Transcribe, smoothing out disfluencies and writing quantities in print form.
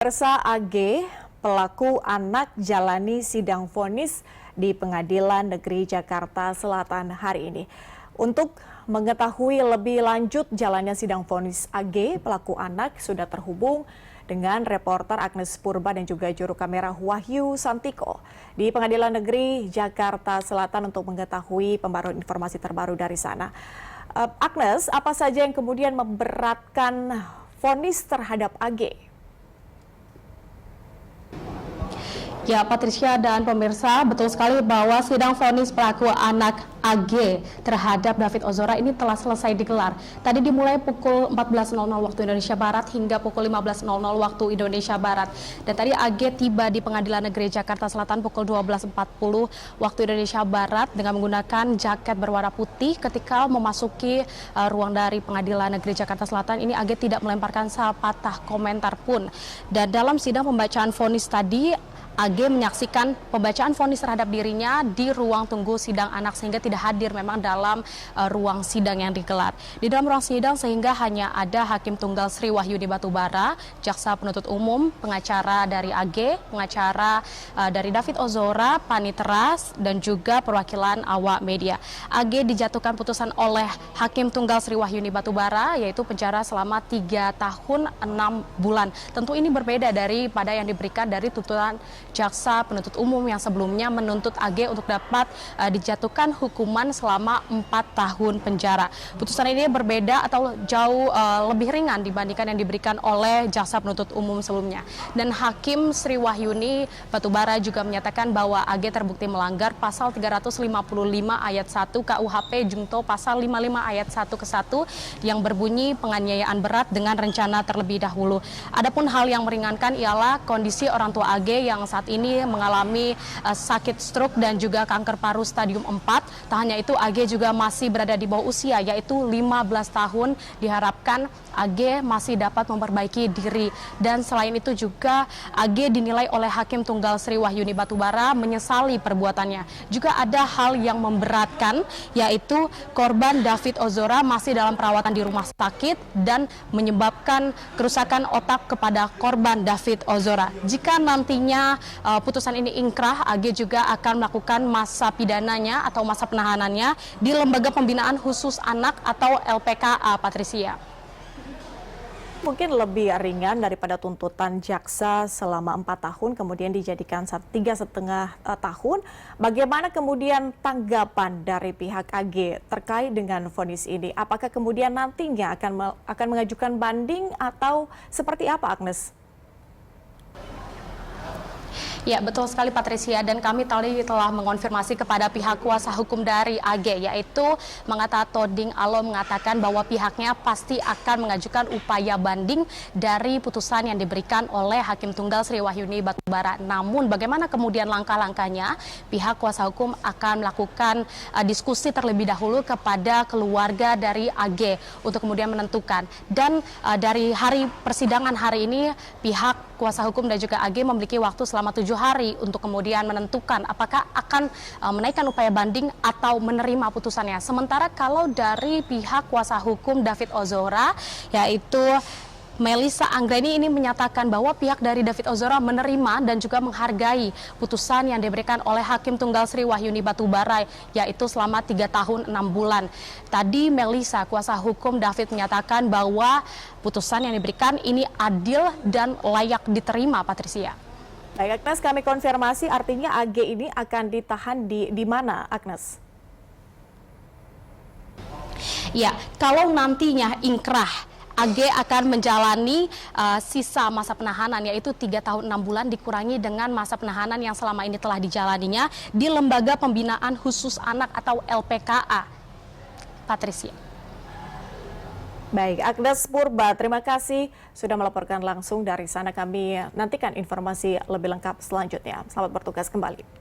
Pemirsa AG, pelaku anak jalani sidang vonis di Pengadilan Negeri Jakarta Selatan hari ini. Untuk mengetahui lebih lanjut jalannya sidang vonis AG, pelaku anak sudah terhubung dengan reporter Agnes Purba dan juga juru kamera Wahyu Santiko di Pengadilan Negeri Jakarta Selatan untuk mengetahui pembaruan informasi terbaru dari sana. Agnes, apa saja yang kemudian memberatkan vonis terhadap AG? Ya, Patricia dan pemirsa, betul sekali bahwa sidang vonis pelaku anak AG terhadap David Ozora ini telah selesai digelar. Tadi dimulai pukul 14.00 waktu Indonesia Barat hingga pukul 15.00 waktu Indonesia Barat. Dan tadi AG tiba di Pengadilan Negeri Jakarta Selatan pukul 12.40 waktu Indonesia Barat dengan menggunakan jaket berwarna putih. Ketika memasuki ruang dari Pengadilan Negeri Jakarta Selatan ini, AG tidak melemparkan sepatah komentar pun. Dan dalam sidang pembacaan vonis tadi, AG menyaksikan pembacaan vonis terhadap dirinya di ruang tunggu sidang anak sehingga tidak hadir memang dalam ruang sidang yang digelar. Di dalam ruang sidang sehingga hanya ada Hakim Tunggal Sri Wahyuni Batubara, jaksa penuntut umum, pengacara dari AG, pengacara dari David Ozora, panitera, dan juga perwakilan awak media. AG dijatuhkan putusan oleh Hakim Tunggal Sri Wahyuni Batubara yaitu penjara selama 3 tahun 6 bulan. Tentu ini berbeda daripada yang diberikan dari tuntutan jaksa penuntut umum yang sebelumnya menuntut AG untuk dapat dijatuhkan hukuman selama 4 tahun penjara. Putusan ini berbeda atau jauh lebih ringan dibandingkan yang diberikan oleh jaksa penuntut umum sebelumnya. Dan Hakim Sri Wahyuni Batubara juga menyatakan bahwa AG terbukti melanggar pasal 355 ayat 1 KUHP Jungto pasal 55 ayat 1 ke 1 yang berbunyi penganiayaan berat dengan rencana terlebih dahulu. Adapun hal yang meringankan ialah kondisi orang tua AG yang saat ini mengalami sakit stroke dan juga kanker paru stadium 4. Tak hanya itu, AG juga masih berada di bawah usia yaitu 15 tahun. Diharapkan AG masih dapat memperbaiki diri. Dan selain itu juga AG dinilai oleh Hakim Tunggal Sri Wahyuni Batubara menyesali perbuatannya. Juga ada hal yang memberatkan yaitu korban David Ozora masih dalam perawatan di rumah sakit dan menyebabkan kerusakan otak kepada korban David Ozora. Jika nantinya putusan ini ingkrah, AG juga akan melakukan masa pidananya atau masa penahanannya di Lembaga Pembinaan Khusus Anak atau LPKA, Patricia. Mungkin lebih ringan daripada tuntutan jaksa selama 4 tahun, kemudian dijadikan 3,5 tahun. Bagaimana kemudian tanggapan dari pihak AG terkait dengan vonis ini? Apakah kemudian nantinya akan mengajukan banding atau seperti apa, Agnes? Ya, betul sekali Patricia, dan kami tadi telah mengonfirmasi kepada pihak kuasa hukum dari AG, yaitu Mangata Toding Alo mengatakan bahwa pihaknya pasti akan mengajukan upaya banding dari putusan yang diberikan oleh Hakim Tunggal Sri Wahyuni Batubara. Namun bagaimana kemudian langkah-langkahnya, pihak kuasa hukum akan melakukan diskusi terlebih dahulu kepada keluarga dari AG untuk kemudian menentukan. Dan dari hari persidangan hari ini, pihak kuasa hukum dan juga AG memiliki waktu selama 7 hari untuk kemudian menentukan apakah akan menaikkan upaya banding atau menerima putusannya. Sementara kalau dari pihak kuasa hukum David Ozora, yaitu Melissa Anggreni, ini menyatakan bahwa pihak dari David Ozora menerima dan juga menghargai putusan yang diberikan oleh Hakim Tunggal Sri Wahyuni Batubara, yaitu selama 3 tahun 6 bulan. Tadi Melissa, kuasa hukum David, menyatakan bahwa putusan yang diberikan ini adil dan layak diterima, Patricia. Baik, Agnes, kami konfirmasi artinya AG ini akan ditahan di mana, Agnes? Ya, kalau nantinya ingkrah, AG akan menjalani sisa masa penahanan yaitu 3 tahun 6 bulan dikurangi dengan masa penahanan yang selama ini telah dijalaninya di Lembaga Pembinaan Khusus Anak atau LPKA. Patricia. Baik, Agnes Purba, terima kasih sudah melaporkan langsung dari sana. Kami nantikan informasi lebih lengkap selanjutnya. Selamat bertugas kembali.